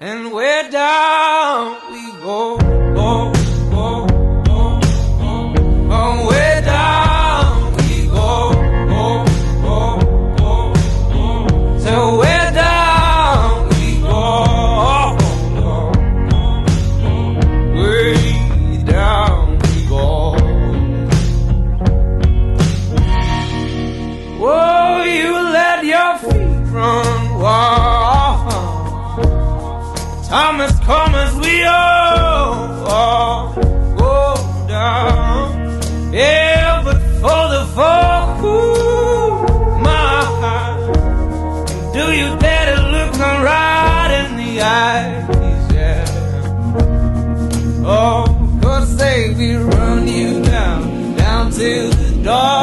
and where down we go, go, go, go, go, oh, where down we go, go, go, go, go, so where down we go, way down we go. Whoa, you let your feet run wild. Time has come as we all go down. Yeah, but for the folk who my heart, do you dare to look them right in the eyes? Yeah. Oh, 'cause they will run you down, down to the dark.